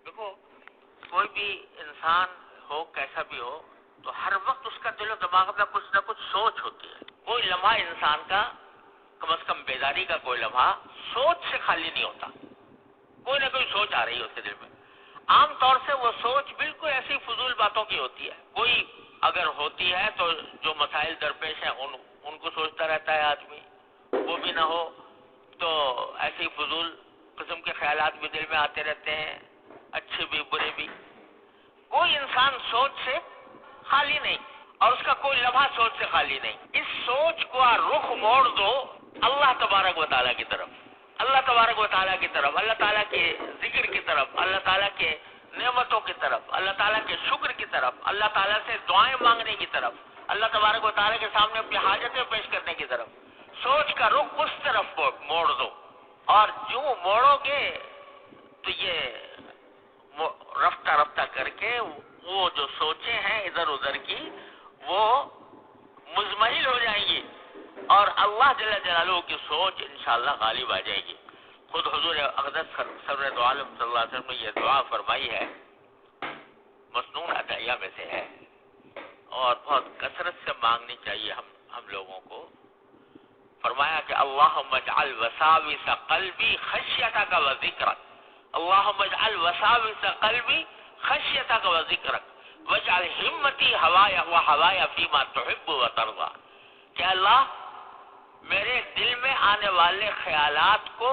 دیکھو کوئی بھی انسان ہو کیسا بھی ہو تو ہر وقت اس کا دل و دماغ میں کچھ نہ کچھ سوچ ہوتی ہے. کوئی لمحہ انسان کا کم از کم بیداری کا کوئی لمحہ سوچ سے خالی نہیں ہوتا. کوئی نہ کوئی سوچ آ رہی ہوتی ہے دل میں. عام طور سے وہ سوچ بالکل ایسی فضول باتوں کی ہوتی ہے. کوئی اگر ہوتی ہے تو جو مسائل درپیش ہیں ان کو سوچتا رہتا ہے آدمی. وہ بھی نہ ہو تو ایسی فضول قسم کے خیالات بھی دل میں آتے رہتے ہیں, اچھے بھی برے بھی. کوئی انسان سوچ سے خالی نہیں اور اس کا کوئی لمحہ سوچ سے خالی نہیں. اس سوچ کو رخ موڑ دو اللہ تبارک و تعالیٰ کی طرف, اللہ تبارک و تعالیٰ کی طرف, اللہ تعالیٰ کے ذکر کی طرف, اللہ تعالیٰ کے نعمتوں کی طرف, اللہ تعالیٰ کے شکر کی طرف, اللہ تعالیٰ سے دعائیں مانگنے کی طرف, اللہ تبارک و تعالیٰ کے سامنے اپنی حاجتیں پیش کرنے کی طرف. سوچ کا رخ اس طرف موڑ دو, اور جو موڑو گے تو یہ رفتہ رفتہ کر کے وہ جو سوچیں ہیں ادھر ادھر کی وہ مزمحل ہو جائیں گی اور اللہ جل جلالہ کی سوچ انشاءاللہ غالب آ جائے گی. خود حضور اقدس سرور دو عالم صلی اللہ علیہ وسلم نے یہ دعا فرمائی ہے, مسنون عطیہ میں سے ہے اور بہت کثرت سے مانگنی چاہیے ہم لوگوں کو. فرمایا کہ اللہم اجعل وساوس قلبی خشیتک و ذکرک, اللہم اجعل وساوس قلبی خشیتک و ذکرک واجعل ہمتی ہوایا و ہوایا فیما تحب و ترضی. کہ اللہ میرے دل میں آنے والے خیالات کو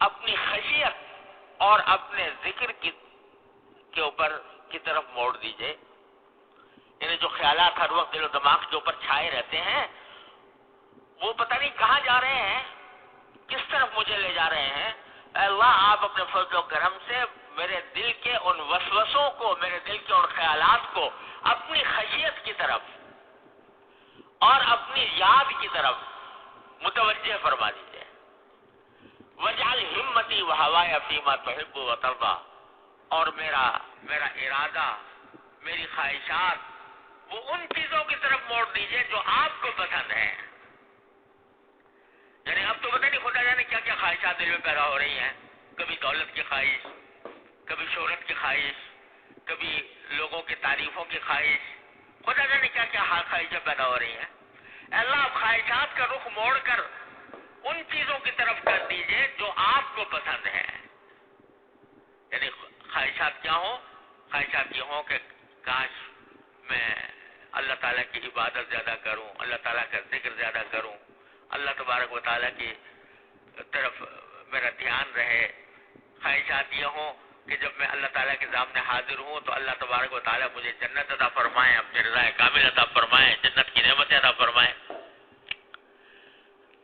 اپنی خشیت اور اپنے ذکر کے اوپر کی طرف موڑ دیجئے. یعنی جو خیالات ہر وقت دل و دماغ کے اوپر چھائے رہتے ہیں وہ پتہ نہیں کہاں جا رہے ہیں, کس طرف مجھے لے جا رہے ہیں. اے اللہ آپ اپنے فضل و کرم سے میرے دل کے ان وسوسوں کو, میرے دل کے ان خیالات کو اپنی خشیت کی طرف اور اپنی یاد کی طرف متوجہ فرما دیجئے. وجعل ہمتی و ہوایا فیما تحب و ترضی, اور میرا ارادہ, میری خواہشات وہ ان چیزوں کی طرف موڑ دیجئے جو آپ کو پسند ہیں. یعنی اب تو پتہ نہیں خدا جانے کیا کیا خواہشات دل میں پیدا ہو رہی ہیں. کبھی دولت کی خواہش, کبھی شہرت کی خواہش, کبھی لوگوں کی تعریفوں کی خواہش, خدا جانے کیا کیا خواہشیں پیدا ہو رہی ہیں. اللہ آپ خواہشات کا رخ موڑ کر ان چیزوں کی طرف کر دیجئے جو آپ کو پسند ہیں. یعنی خواہشات کیا ہوں؟ خواہشات یہ ہوں کہ کاش میں اللہ تعالیٰ کی عبادت زیادہ کروں, اللہ تعالیٰ کا ذکر زیادہ کروں, اللہ تبارک و تعالیٰ کی طرف میرا دھیان رہے. خواہشات یہ ہوں کہ جب میں اللہ تعالیٰ کے سامنے حاضر ہوں تو اللہ تبارک و تعالیٰ مجھے جنت عطا فرمائے, اپنی رضا کامل عطا فرمائے, جنت کی نعمتیں عطا فرمائے.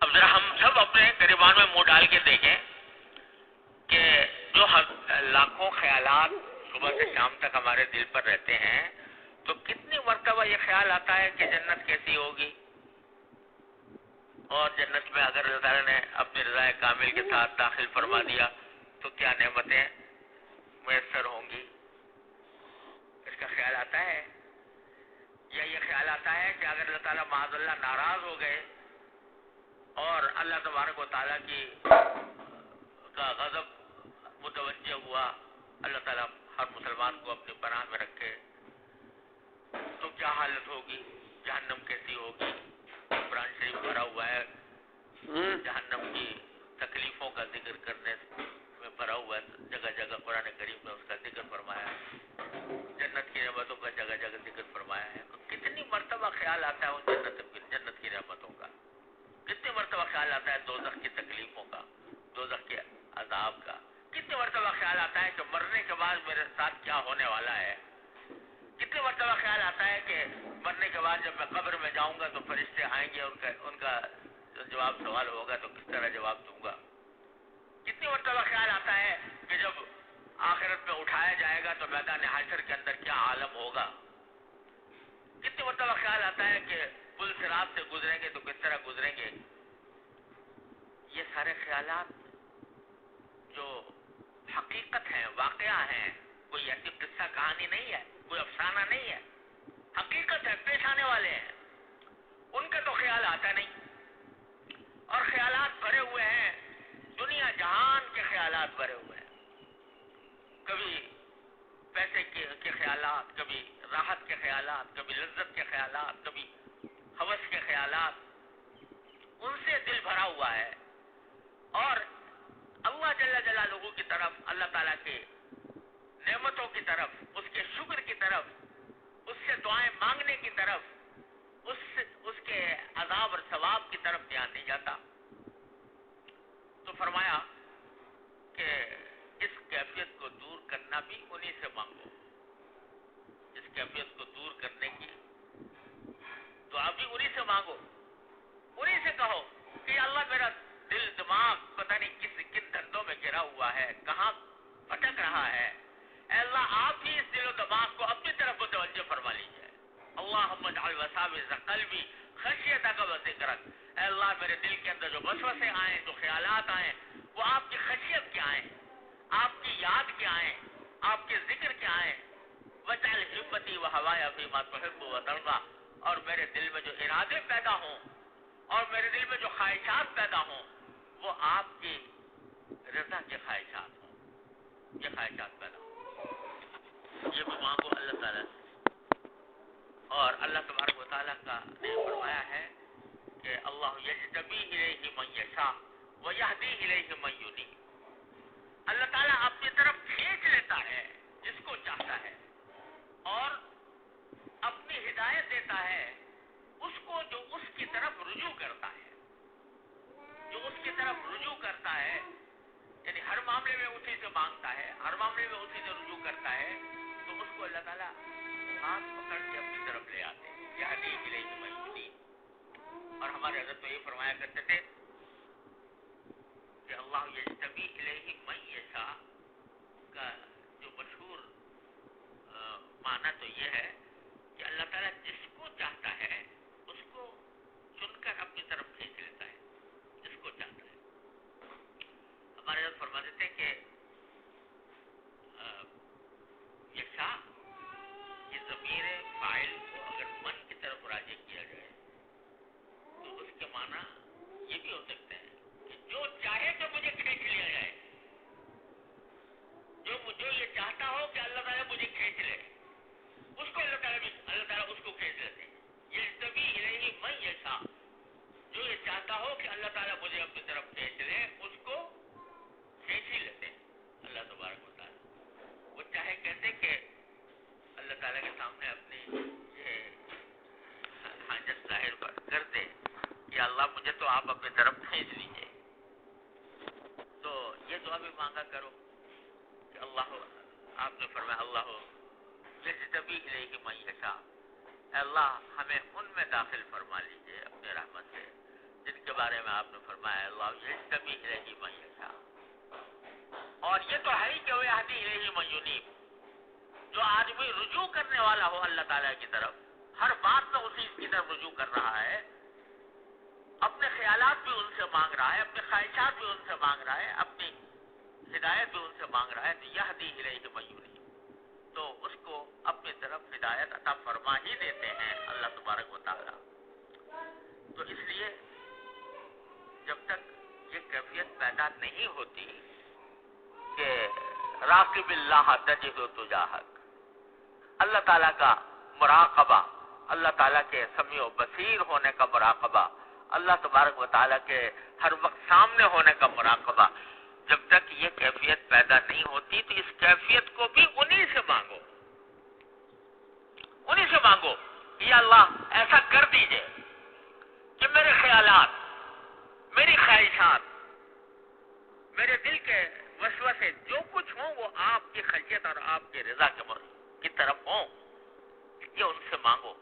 اب ذرا ہم سب اپنے گریبان میں منہ ڈال کے دیکھیں کہ جو لاکھوں خیالات صبح سے شام تک ہمارے دل پر رہتے ہیں تو کتنی مرتبہ یہ خیال آتا ہے کہ جنت کیسی ہوگی, اور جنت میں اگر اللہ تعالیٰ نے اپنی رضا کامل کے ساتھ داخل فرما دیا تو کیا نعمتیں میسر ہوں گی. اس کا خیال آتا ہے. یا یہ خیال آتا ہے کہ اگر اللہ تعالیٰ معاذ اللہ ناراض ہو گئے اور اللہ تبارک و تعالیٰ کا غضب متوجہ ہوا, اللہ تعالیٰ ہر مسلمان کو اپنی پناہ میں رکھے, تو کیا حالت ہوگی, جہنم کیسی ہوگی. قرآن شریف بھرا ہوا ہے جہنم کی تکلیفوں کا ذکر کرنے میں بھرا ہوا ہے. جگہ جگہ قرآن کریم میں اس کا ذکر فرمایا ہے, جنت کی نعمتوں کا جگہ جگہ ذکر فرمایا ہے. تو کتنی مرتبہ خیال آتا ہے ان جنت کی نعمتوں کا, کتنی مرتبہ خیال آتا ہے دوزخ کی تکلیفوں کا, دوزخ کے عذاب کا. کتنی مرتبہ خیال آتا ہے کہ مرنے کے بعد میرے ساتھ کیا ہونے والا ہے. کتنی مرتبہ خیال آتا ہے کہ مرنے کے بعد جب میں قبر میں جاؤں گا تو فرشتے آئیں گے, ان کا جواب سوال ہوگا تو کس طرح جواب دوں گا. کتنی مرتبہ خیال آتا ہے کہ جب آخرت میں اٹھایا جائے گا تو میدان حشر کے اندر کیا عالم ہوگا. کتنی مرتبہ خیال آتا ہے کہ پل صراط سے گزریں گے تو کس طرح گزریں گے. یہ سارے خیالات جو حقیقت ہیں, واقعہ ہیں, کوئی ایسی قصہ کہانی نہیں ہے, کوئی افسانہ نہیں ہے, حقیقت ہے, پیش آنے والے ہیں. ان کا تو خیال آتا نہیں. اور خیالات بھرے ہوئے ہیں, دنیا جہان کے خیالات بھرے ہوئے ہیں. کبھی پیسے کے خیالات، کبھی راحت کے خیالات، کبھی لذت کے خیالات، کبھی ہوس کے خیالات، ان سے دل بھرا ہوا ہے. اور اللہ جل جلالہ کی طرف، اللہ تعالیٰ کے نعمتوں کی طرف، اس کے شکر کی طرف، اس سے دعائیں مانگنے کی طرف، اس کے عذاب اور ثواب کی طرف دھیان نہیں جاتا. تو فرمایا کہ اس کیفیت کو دور کرنا بھی انہی سے مانگو. اس کیفیت کو دور کرنے کی دعا بھی انہی سے مانگو. انہی سے کہو کہ اللہ میرا دل دماغ پتہ نہیں کن دھندوں میں گرا ہوا ہے، کہاں بھٹک رہا ہے. اے اللہ آپ ہی اس دل و دماغ کو اپنی طرف متوجہ فرما لیجیے. اللہم اجعل وساوس قلبی خشیتک و ذکرک. اے اللہ میرے دل کے اندر جو وسوسے آئیں، جو خیالات آئیں، وہ آپ کی خشیت کے آئیں، آپ کی یاد کے آئیں، آپ کے ذکر کے آئیں. وجعل ہمتی و ہوایا فیما تحب و ترضی. اور میرے دل میں جو ارادے پیدا ہوں اور میرے دل میں جو خواہشات پیدا ہوں وہ آپ کی رضا کے خواہشات ہوں. یہ خواہشات پیدا ہوں، یہ بھی مانگو اللہ تعالیٰ سے. اور اللہ تبارک و تعالیٰ کا نے فرمایا ہے کہ اللہ یجتبی الیہ من یشاء ویہدی الیہ من ینیب. اللہ تعالیٰ اپنی طرف کھینچ لیتا ہے جس کو چاہتا ہے اور اپنی ہدایت دیتا ہے اس کو جو اس کی طرف رجوع کرتا ہے. جو اس کی طرف رجوع کرتا ہے یعنی ہر معاملے میں اسی سے مانگتا ہے، ہر معاملے میں اسی سے رجوع کرتا ہے، تو اس کو اللہ تعالیٰ ہاتھ پکڑ کے اپنی طرف لے آتے ہیں. یہدی الیہ من ینیب. اور ہمارے حضرت تو یہ فرمایا کرتے تھے کہ اللہ یجتبی الیہ من یشاء کا جو مشہور معنی تو یہ ہے کہ اللہ تعالیٰ جس کو چاہتا ہے اس کو چن کر اپنی طرف کھینچ لیتا ہے، جس کو چاہتا ہے. ہمارے حضرت فرماتے تھے کہ یشاء کی ضمیر فاعل کو اگر من کی طرف راجع کیا جائے تو اس کے معنی یہ بھی ہو سکتے ہیں کہ جو چاہے تو مجھے کھینچ لیا جائے. جو یہ چاہتا ہو کہ اللہ تعالیٰ مجھے کھینچ لے اس کو اللہ تعالیٰ اس کو کھینچ لیتے ہیں. یجتبی الیہ من یشاء. جو یہ چاہتا ہو کہ اللہ تعالیٰ مجھے اپنی طرف کھینچ لے اس کو کھینچ ہی لیتے ہیں اللہ تبارک و تعالیٰ. وہ چاہے کہتے کہ اللہ تعالیٰ کے سامنے اپنی یہ حاجت ظاہر کر دے کہ اللہ مجھے تو آپ اپنی طرف کھینچ لیجیے. تو یہ دعا بھی مانگا کرو کہ اللہ، آپ نے فرمایا اللہ یجتبی الیہ من یشاء. اے اللہ ہمیں ان میں داخل فرما لیجیے اپنے رحمت سے جن کے بارے میں آپ نے فرمایا اللہ یجتبی الیہ من یشاء. اور یہ تو ہے ہی کہ ویہدی الیہ من ینیب. جو آدمی رجوع کرنے والا ہو اللہ تعالیٰ کی طرف، ہر بات میں اسی کی طرف رجوع کر رہا ہے، اپنے خیالات بھی ان سے مانگ رہا ہے، اپنے خواہشات بھی ان سے مانگ رہا ہے، اپنی ہدایت بھی ان سے مانگ رہا ہے، تو یہدی الیہ من ینیب. تو اس کو اپنی طرف ہدایت عطا فرما ہی دیتے ہیں اللہ تبارک و تعالیٰ. تو اس لیے جب تک یہ کیفیت پیدا نہیں ہوتی کہ راقب اللہ تجد تجاہک، اللہ تعالیٰ کا مراقبہ، اللہ تعالیٰ کے سمیع و بصیر ہونے کا مراقبہ، اللہ تبارک و تعالیٰ کے ہر وقت سامنے ہونے کا مراقبہ، جب تک یہ کیفیت پیدا نہیں ہوتی تو اس کیفیت کو بھی انہی سے مانگو. انہی سے مانگو یا اللہ ایسا کر دیجئے کہ میرے خیالات، میری خواہشات، میرے دل کے وسوسے جو کچھ ہوں وہ آپ کی خشیت اور آپ کی رضا کی طرف ہوں. یہ ان سے مانگو.